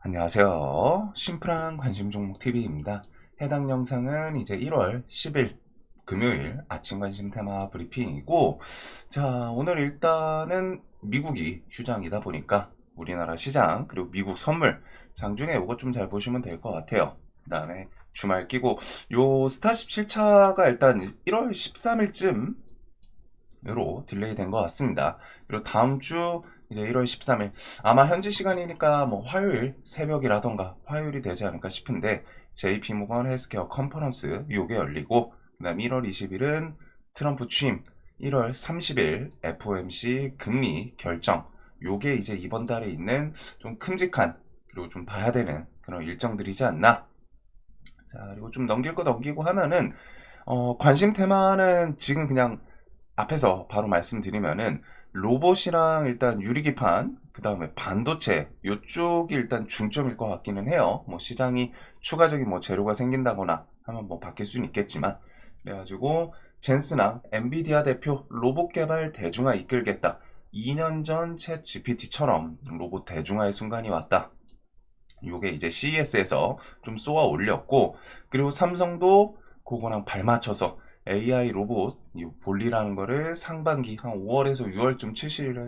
안녕하세요. 심플한 관심 종목 TV입니다. 해당 영상은 이제 1월 10일 금요일 아침 관심 테마 브리핑이고, 자, 오늘 일단은 미국이 휴장이다 보니까 우리나라 시장 그리고 미국 선물 장중에 이거 좀 잘 보시면 될 것 같아요. 그 다음에 주말 끼고 요 스타 17차가 일단 1월 13일쯤 으로 딜레이 된 것 같습니다. 그리고 다음 주 이제 1월 13일 아마 현지 시간이니까 뭐 화요일 새벽이라던가 화요일이 되지 않을까 싶은데 JP모건 헬스케어 컨퍼런스 요게 열리고, 그다음 1월 20일은 트럼프 취임, 1월 30일 FOMC 금리 결정, 요게 이제 이번 달에 있는 좀 큼직한 그리고 좀 봐야 되는 그런 일정들이지 않나. 자, 그리고 좀 넘길 거 넘기고 하면은 관심 테마는 지금 그냥 앞에서 바로 말씀드리면은 로봇이랑 일단 유리기판, 그 다음에 반도체 요쪽이 일단 중점일 것 같기는 해요. 뭐 시장이 추가적인 뭐 재료가 생긴다거나 하면 뭐 바뀔 수는 있겠지만, 그래가지고 젠스랑 엔비디아 대표 로봇 개발 대중화 이끌겠다. 2년 전 챗 GPT처럼 로봇 대중화의 순간이 왔다. 요게 이제 CES에서 좀 쏘아 올렸고, 그리고 삼성도 그거랑 발맞춰서 AI 로봇 볼리라는 거를 상반기 한 5월에서 6월쯤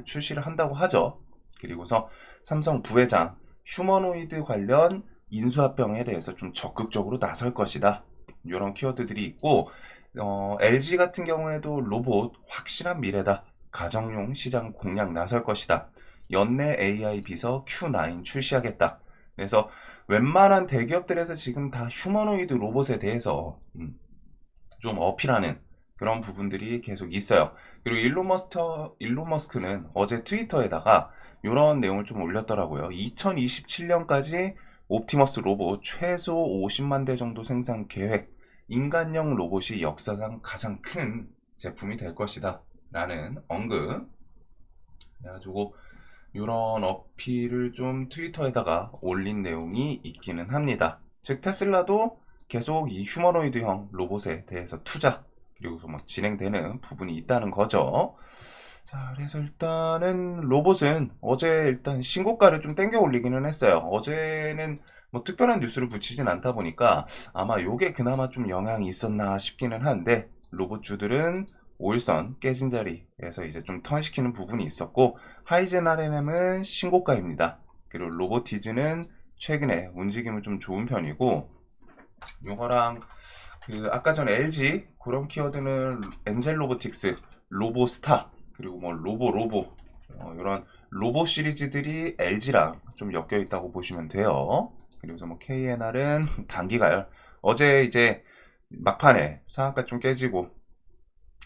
출시를 한다고 하죠. 그리고서 삼성 부회장 휴머노이드 관련 인수합병에 대해서 좀 적극적으로 나설 것이다. 이런 키워드들이 있고, LG 같은 경우에도 로봇 확실한 미래다. 가정용 시장 공략 나설 것이다. 연내 AI 비서 Q9 출시하겠다. 그래서 웬만한 대기업들에서 지금 다 휴머노이드 로봇에 대해서 좀 어필하는 그런 부분들이 계속 있어요. 그리고 일론 머스크는 어제 트위터에다가 이런 내용을 좀 올렸더라고요. 2027년까지 옵티머스 로봇 최소 50만 대 정도 생산 계획, 인간형 로봇이 역사상 가장 큰 제품이 될 것이다 라는 언급. 그래가지고 이런 어필을 좀 트위터에다가 올린 내용이 있기는 합니다. 즉 테슬라도 계속 이 휴머노이드형 로봇에 대해서 투자 그리고서 뭐 진행되는 부분이 있다는 거죠. 자, 그래서 일단은 로봇은 어제 일단 신고가를 좀 땡겨 올리기는 했어요. 어제는 뭐 특별한 뉴스를 붙이진 않다 보니까 아마 요게 그나마 좀 영향이 있었나 싶기는 한데, 로봇주들은 5일선 깨진 자리에서 이제 좀 턴시키는 부분이 있었고, 하이젠 RNM은 신고가입니다. 그리고 로보티즈는 최근에 움직임은 좀 좋은 편이고, 요거랑 그 아까 전에 LG 그런 키워드는 엔젤 로보틱스, 로보스타, 그리고 뭐 로보 이런 로보 시리즈들이 LG랑 좀 엮여 있다고 보시면 돼요. 그리고 뭐 KNR은 단기가열. 어제 이제 막판에 상한가 좀 깨지고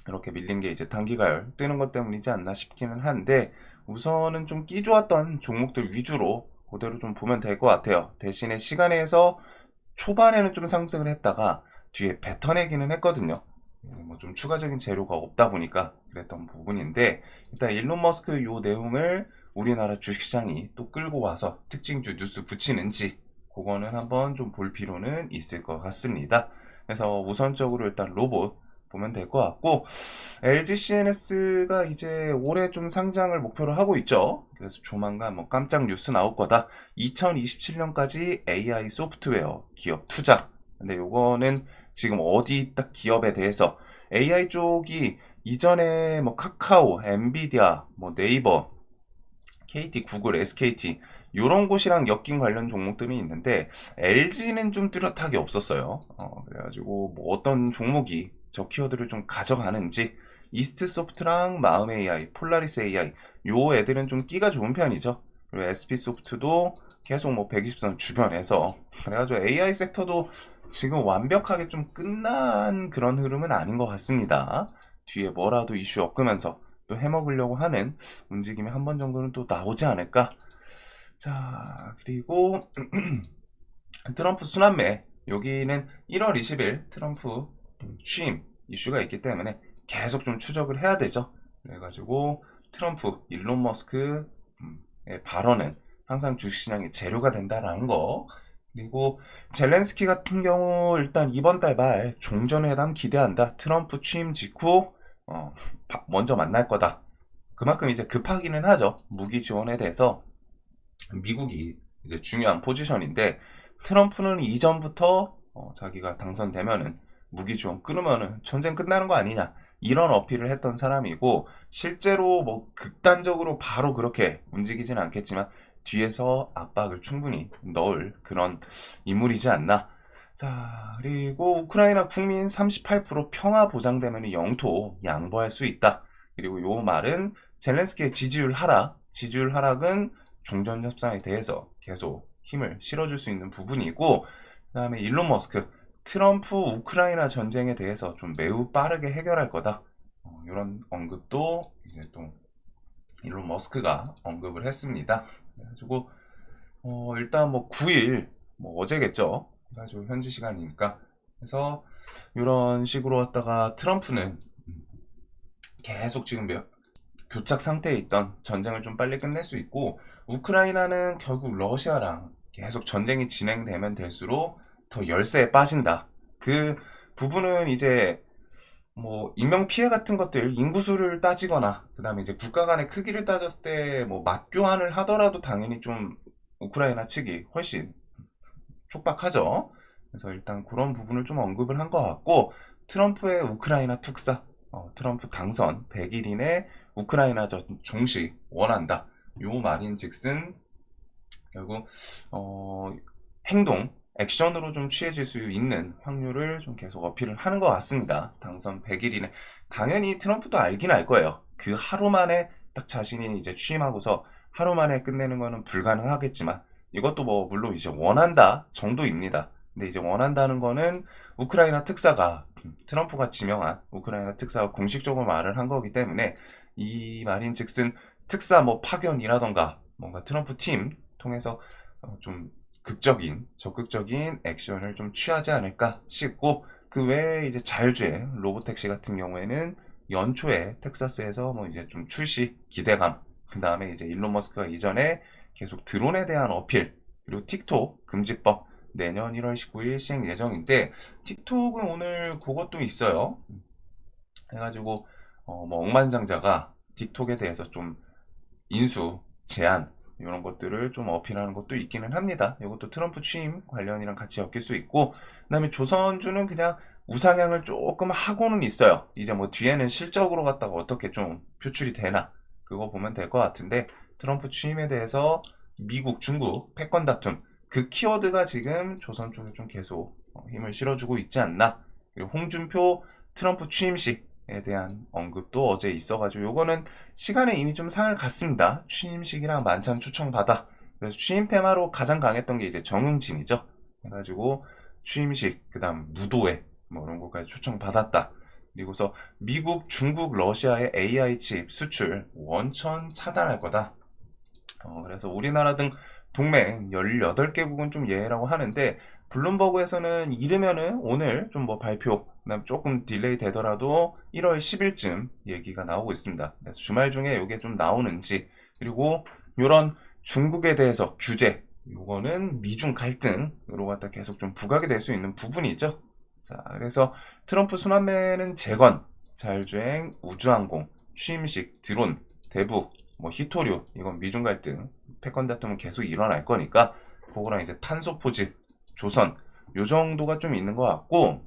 이렇게 밀린 게 이제 단기가열 뜨는 것 때문이지 않나 싶기는 한데, 우선은 좀 끼 좋았던 종목들 위주로 그대로 좀 보면 될 것 같아요. 대신에 시간에서 초반에는 좀 상승을 했다가 뒤에 뱉어내기는 했거든요. 뭐 좀 추가적인 재료가 없다 보니까 그랬던 부분인데, 일단 일론 머스크 요 내용을 우리나라 주식시장이 또 끌고 와서 특징주 뉴스 붙이는지 그거는 한번 좀 볼 필요는 있을 것 같습니다. 그래서 우선적으로 일단 로봇 보면 될 것 같고, LG CNS가 이제 올해 좀 상장을 목표로 하고 있죠. 그래서 조만간 뭐 깜짝 뉴스 나올 거다. 2027년까지 AI 소프트웨어 기업 투자. 근데 요거는 지금 어디 딱 기업에 대해서 AI 쪽이 이전에 뭐 카카오, 엔비디아, 뭐 네이버, KT, 구글, SKT 요런 곳이랑 엮인 관련 종목들이 있는데 LG는 좀 뚜렷하게 없었어요. 그래가지고 뭐 어떤 종목이 저 키워드를 좀 가져가는지, 이스트 소프트랑 마음 AI, 폴라리스 AI 요 애들은 좀 끼가 좋은 편이죠. 그리고 SP 소프트도 계속 뭐 120선 주변에서, 그래가지고 AI 섹터도 지금 완벽하게 좀 끝난 그런 흐름은 아닌 것 같습니다. 뒤에 뭐라도 이슈 엮으면서 또 해먹으려고 하는 움직임이 한 번 정도는 또 나오지 않을까. 자, 그리고 트럼프 순환매, 여기는 1월 20일 트럼프 취임 이슈가 있기 때문에 계속 좀 추적을 해야 되죠. 그래가지고 트럼프, 일론 머스크의 발언은 항상 주식시장의 재료가 된다라는 거. 그리고 젤렌스키 같은 경우 일단 이번 달 말 종전회담 기대한다. 트럼프 취임 직후 먼저 만날 거다. 그만큼 이제 급하기는 하죠. 무기 지원에 대해서 미국이 이제 중요한 포지션인데 트럼프는 이전부터 자기가 당선되면은 무기 지원 끊으면은 전쟁 끝나는 거 아니냐 이런 어필을 했던 사람이고 실제로 뭐 극단적으로 바로 그렇게 움직이진 않겠지만 뒤에서 압박을 충분히 넣을 그런 인물이지 않나. 자, 그리고 우크라이나 국민 38% 평화 보장되면 영토 양보할 수 있다. 그리고 요 말은 젤렌스키의 지지율 하락은 종전 협상에 대해서 계속 힘을 실어줄 수 있는 부분이고, 그다음에 일론 머스크, 트럼프 우크라이나 전쟁에 대해서 좀 매우 빠르게 해결할 거다. 이런 언급도 이제 또 일론 머스크가 언급을 했습니다. 그래가지고 일단 뭐 9일 뭐 어제겠죠. 그래가지고 현지 시간이니까 그래서 이런 식으로 왔다가 트럼프는 계속 지금 교착 상태에 있던 전쟁을 좀 빨리 끝낼 수 있고 우크라이나는 결국 러시아랑 계속 전쟁이 진행되면 될수록 더 열세에 빠진다. 그 부분은 이제 뭐 인명 피해 같은 것들 인구수를 따지거나 그다음에 이제 국가 간의 크기를 따졌을 때 뭐 맞교환을 하더라도 당연히 좀 우크라이나 측이 훨씬 촉박하죠. 그래서 일단 그런 부분을 좀 언급을 한 것 같고 트럼프의 우크라이나 특사 트럼프 당선 100일 이내 우크라이나 종식 원한다. 요 말인즉슨 결국 행동 액션으로 좀 취해질 수 있는 확률을 좀 계속 어필을 하는 것 같습니다. 당선 100일 이내 당연히 트럼프도 알긴 알 거예요. 그 하루 만에 딱 자신이 이제 취임하고서 하루 만에 끝내는 거는 불가능하겠지만 이것도 뭐 물론 이제 원한다 정도입니다. 근데 이제 원한다는 거는 우크라이나 특사가 트럼프가 지명한 우크라이나 특사가 공식적으로 말을 한 거기 때문에 이 말인즉슨 특사 뭐 파견이라던가 뭔가 트럼프 팀 통해서 좀 적극적인 액션을 좀 취하지 않을까 싶고 그 외에 이제 자율주행 로보택시 같은 경우에는 연초에 텍사스에서 뭐 이제 좀 출시 기대감 그 다음에 이제 일론 머스크가 이전에 계속 드론에 대한 어필 그리고 틱톡 금지법 내년 1월 19일 시행 예정인데 틱톡은 오늘 그것도 있어요. 해가지고 뭐 억만장자가 틱톡에 대해서 좀 인수 제한 이런 것들을 좀 어필하는 것도 있기는 합니다. 이것도 트럼프 취임 관련이랑 같이 엮일 수 있고 그다음에 조선주는 그냥 우상향을 조금 하고는 있어요. 이제 뭐 뒤에는 실적으로 갖다가 어떻게 좀 표출이 되나 그거 보면 될 것 같은데 트럼프 취임에 대해서 미국, 중국 패권 다툼 그 키워드가 지금 조선 쪽에 좀 계속 힘을 실어주고 있지 않나. 그리고 홍준표 트럼프 취임식에 대한 언급도 어제 있어가지고 요거는 시간에 이미 좀 상을 갔습니다. 취임식이랑 만찬 초청받아. 그래서 취임 테마로 가장 강했던 게 이제 정응진이죠. 해가지고 취임식, 그 다음 무도회 뭐 이런 거까지 초청받았다. 그리고서 미국, 중국, 러시아의 AI 칩 수출 원천 차단할 거다. 그래서 우리나라 등 동맹 18개국은 좀 예외라고 하는데 블룸버그에서는 이르면은 오늘 좀 뭐 발표 그다음 조금 딜레이 되더라도 1월 10일쯤 얘기가 나오고 있습니다. 그래서 주말 중에 이게 좀 나오는지 그리고 이런 중국에 대해서 규제 요거는 미중 갈등으로 갖다 계속 좀 부각이 될 수 있는 부분이죠. 자, 그래서 트럼프 순환매는 재건, 자율주행, 우주항공, 취임식, 드론, 대북, 뭐 히토류 이건 미중 갈등 패권 다툼은 계속 일어날 거니까 그거랑 이제 탄소 포집 조선 요 정도가 좀 있는 것 같고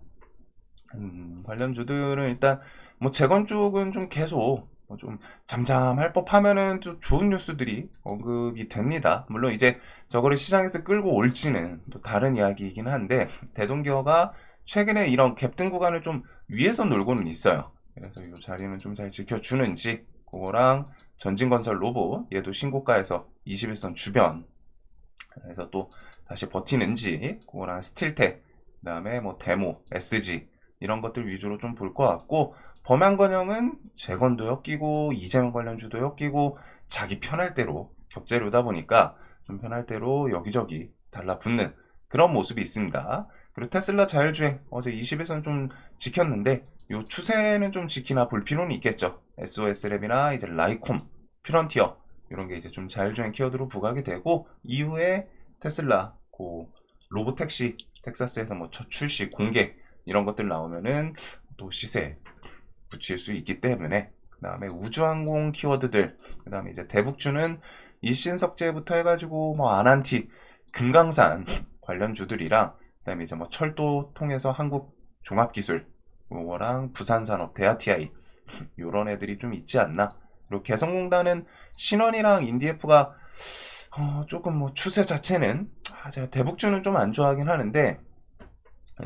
관련주들은 일단 뭐 재건 쪽은 좀 계속 뭐좀 잠잠할 법하면은 또 좋은 뉴스들이 언급이 됩니다. 물론 이제 저거를 시장에서 끌고 올지는 또 다른 이야기이긴 한데 대동기어가 최근에 이런 갭등 구간을 좀 위에서 놀고는 있어요. 그래서 이 자리는 좀 잘 지켜주는지 그거랑 전진건설 로봇 얘도 신고가에서 21선 주변 그래서 또 다시 버티는지 그거랑 스틸텍 그 다음에 뭐 데모 SG 이런 것들 위주로 좀 볼 것 같고 범양건영은 재건도 엮이고 이재명 관련주도 엮이고 자기 편할 대로 격재료다 보니까 좀 편할 대로 여기저기 달라붙는 그런 모습이 있습니다. 그리고 테슬라 자율주행 어제 21선 좀 지켰는데 요 추세는 좀 지키나 볼 필요는 있겠죠. SOS랩이나 이제 라이콤, 퓨런티어 이런 게 이제 좀 자율주행 키워드로 부각이 되고 이후에 테슬라 로보택시 텍사스에서 뭐 첫 출시 공개 이런 것들 나오면은 또 시세 붙일 수 있기 때문에 그 다음에 우주항공 키워드들 그 다음에 이제 대북주는 일신석재부터 해가지고 뭐 아난티 금강산 관련주들이랑 그다음에 이제 뭐 철도 통해서 한국 종합기술 요거랑 부산산업 대아TI 요런 애들이 좀 있지 않나. 그리고 개성공단은 신원이랑 인디에프가 조금 뭐 추세 자체는 제가 대북주는 좀 안 좋아하긴 하는데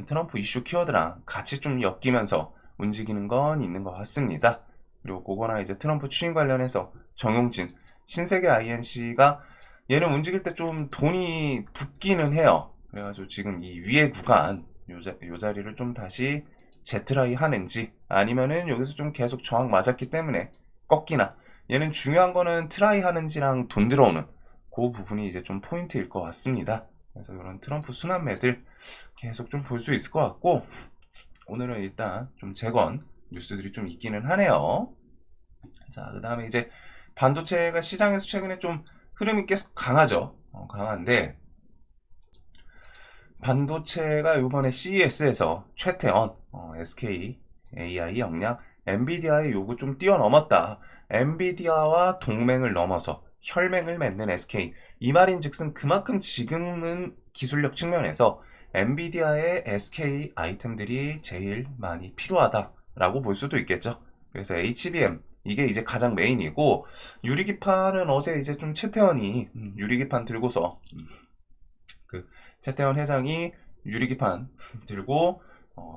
트럼프 이슈 키워드랑 같이 좀 엮이면서 움직이는 건 있는 것 같습니다. 그리고 그거나 이제 트럼프 취임 관련해서 정용진 신세계 INC가 얘는 움직일 때 좀 돈이 붙기는 해요. 그래가지고 지금 이 위에 구간 요 자리를 좀 다시 재트라이 하는지 아니면은 여기서 좀 계속 저항 맞았기 때문에 꺾이나. 얘는 중요한 거는 트라이 하는지랑 돈 들어오는 그 부분이 이제 좀 포인트일 것 같습니다. 그래서 이런 트럼프 순환매들 계속 좀 볼 수 있을 것 같고, 오늘은 일단 좀 재건 뉴스들이 좀 있기는 하네요. 자, 그 다음에 이제 반도체가 시장에서 최근에 좀 흐름이 계속 강하죠. 강한데 반도체가 이번에 CES에서 최태원 SK AI 역량 엔비디아의 요구 좀 뛰어넘었다. 엔비디아와 동맹을 넘어서 혈맹을 맺는 SK. 이 말인즉슨 그만큼 지금은 기술력 측면에서 엔비디아의 SK 아이템들이 제일 많이 필요하다라고 볼 수도 있겠죠. 그래서 HBM 이게 이제 가장 메인이고, 유리기판은 어제 이제 좀 최태원이 유리기판 들고서 그 최태원 회장이 유리기판 들고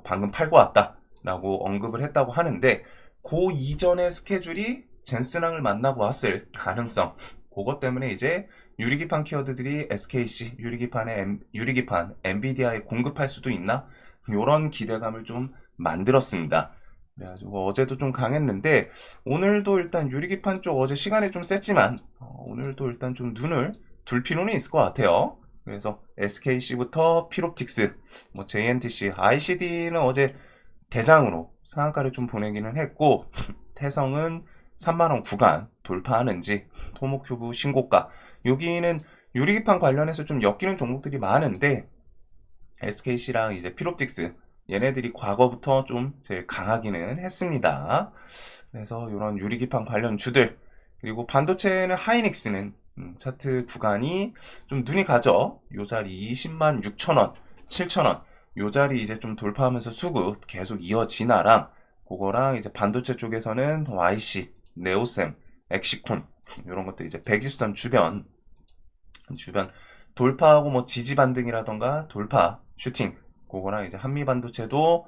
방금 팔고 왔다라고 언급을 했다고 하는데, 그 이전의 스케줄이 젠슨왕을 만나고 왔을 가능성, 그것 때문에 이제 유리기판 키워드들이 SKC 유리기판 엔비디아에 공급할 수도 있나, 이런 기대감을 좀 만들었습니다. 그래가지고 어제도 좀 강했는데 오늘도 일단 유리기판 쪽 어제 시간이 좀 셌지만 오늘도 일단 좀 눈을 둘 필요는 있을 것 같아요. 그래서 SKC부터 피롭틱스, 뭐 JNTC, ICD는 어제 대장으로 상한가를 좀 보내기는 했고, 태성은 3만원 구간 돌파하는지, 토목큐브 신고가, 여기는 유리기판 관련해서 좀 엮이는 종목들이 많은데 SKC랑 이제 피롭틱스 얘네들이 과거부터 좀 제일 강하기는 했습니다. 그래서 이런 유리기판 관련 주들, 그리고 반도체는 하이닉스는 차트 구간이 좀 눈이 가죠. 요 자리 20만 6천원, 7천원 요 자리 이제 좀 돌파하면서 수급 계속 이어지나랑, 그거랑 이제 반도체 쪽에서는 YC, 네오셈, 엑시콘 이런 것들 이제 120선 주변 돌파하고 뭐 지지 반등이라던가 돌파 슈팅, 그거랑 이제 한미 반도체도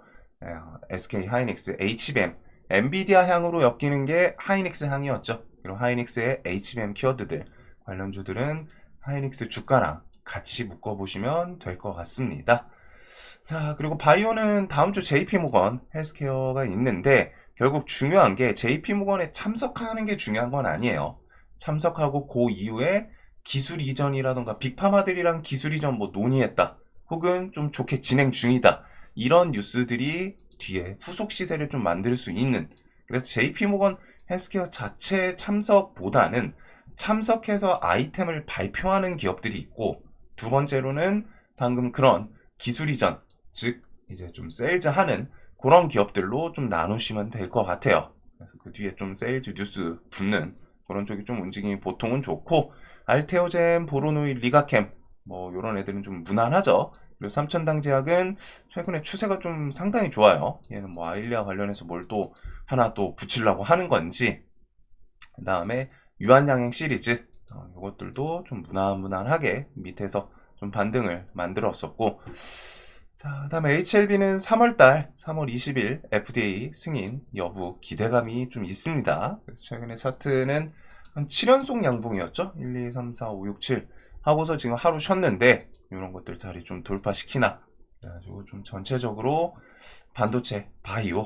SK 하이닉스, HBM, 엔비디아 향으로 엮이는 게 하이닉스 향이었죠. 그리고 하이닉스의 HBM 키워드들 관련주들은 하이닉스 주가랑 같이 묶어보시면 될 것 같습니다. 자, 그리고 바이오는 다음 주 JP모건 헬스케어가 있는데, 결국 중요한 게 JP모건에 참석하는 게 중요한 건 아니에요. 참석하고 그 이후에 기술 이전이라던가 빅파마들이랑 기술 이전 뭐 논의했다, 혹은 좀 좋게 진행 중이다, 이런 뉴스들이 뒤에 후속 시세를 좀 만들 수 있는, 그래서 JP모건 헬스케어 자체 참석보다는 참석해서 아이템을 발표하는 기업들이 있고, 두 번째로는 방금 그런 기술 이전, 즉 이제 좀 세일즈 하는 그런 기업들로 좀 나누시면 될 것 같아요. 그래서 그 뒤에 좀 세일즈 뉴스 붙는 그런 쪽이 좀 움직임이 보통은 좋고, 알테오젠, 보로노일, 리가캠 뭐 이런 애들은 좀 무난하죠. 그리고 삼천당 제약은 최근에 추세가 좀 상당히 좋아요. 얘는 뭐 아일리아 관련해서 뭘 또 하나 또 붙이려고 하는 건지, 그 다음에 유한양행 시리즈 이것들도 좀 무난하게 밑에서 좀 반등을 만들었었고, 자, 그 다음에 HLB는 3월달 3월 20일 FDA 승인 여부 기대감이 좀 있습니다. 그래서 최근에 차트는 한 7연속 양봉이었죠. 1, 2, 3, 4, 5, 6, 7 하고서 지금 하루 쉬었는데 이런 것들 자리 좀 돌파시키나, 그래가지고 좀 전체적으로 반도체, 바이오,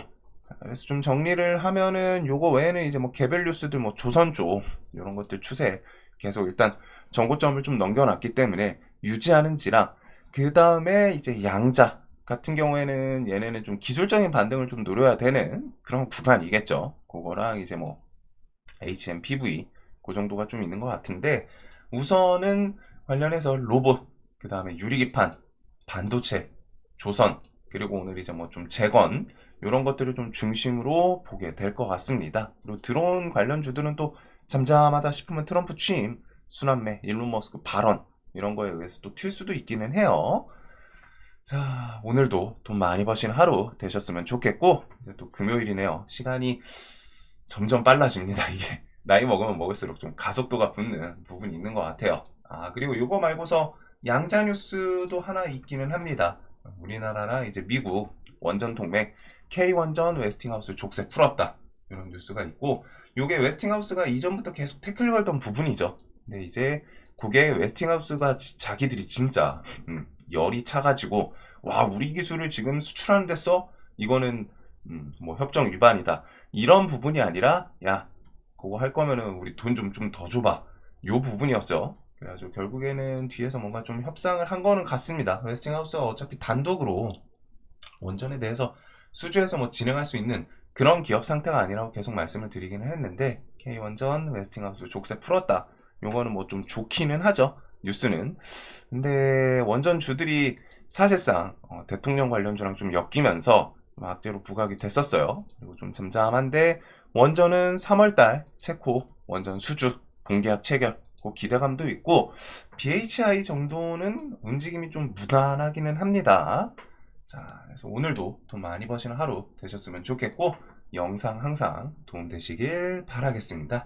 그래서 좀 정리를 하면은 요거 외에는 이제 뭐 개별 뉴스들, 뭐 조선 쪽 이런 것들 추세 계속 일단 전고점을 좀 넘겨놨기 때문에 유지하는지랑, 그 다음에 이제 양자 같은 경우에는 얘네는 좀 기술적인 반등을 좀 노려야 되는 그런 구간이겠죠. 그거랑 이제 뭐 HMPV 그 정도가 좀 있는 것 같은데, 우선은 관련해서 로봇, 그 다음에 유리기판, 반도체, 조선, 그리고 오늘 이제 뭐 좀 재건 이런 것들을 좀 중심으로 보게 될 것 같습니다. 그리고 드론 관련 주들은 또 잠잠하다 싶으면 트럼프 취임, 순환매, 일론 머스크 발언 이런 거에 의해서 또 튈 수도 있기는 해요. 자, 오늘도 돈 많이 버신 하루 되셨으면 좋겠고, 이제 또 금요일이네요. 시간이 점점 빨라집니다, 이게. 나이 먹으면 먹을수록 좀 가속도가 붙는 부분이 있는 것 같아요. 아, 그리고 이거 말고서 양자 뉴스도 하나 있기는 합니다. 우리나라랑 이제 미국 원전 동맹 K원전 웨스팅하우스 족쇄 풀었다. 이런 뉴스가 있고, 요게 웨스팅하우스가 이전부터 계속 태클 걸던 부분이죠. 근데 이제 그게 웨스팅하우스가 자기들이 진짜 열이 차가지고 와 우리 기술을 지금 수출하는 데서 이거는 뭐 협정 위반이다 이런 부분이 아니라 야 그거 할 거면은 우리 돈 좀 더 줘봐 요 부분이었죠. 그래가지고 결국에는 뒤에서 뭔가 좀 협상을 한 거는 같습니다. 웨스팅하우스가 어차피 단독으로 원전에 대해서 수주해서 뭐 진행할 수 있는 그런 기업 상태가 아니라고 계속 말씀을 드리긴 했는데 K원전 웨스팅하우스 족쇄 풀었다. 요거는 뭐 좀 좋기는 하죠. 뉴스는. 근데 원전 주들이 사실상 대통령 관련주랑 좀 엮이면서 악재로 부각이 됐었어요. 그리고 좀 잠잠한데 원전은 3월달 체코 원전 수주 공계약 체결 그 기대감도 있고 BHI 정도는 움직임이 좀 무난하기는 합니다. 자, 그래서 오늘도 돈 많이 버시는 하루 되셨으면 좋겠고 영상 항상 도움되시길 바라겠습니다.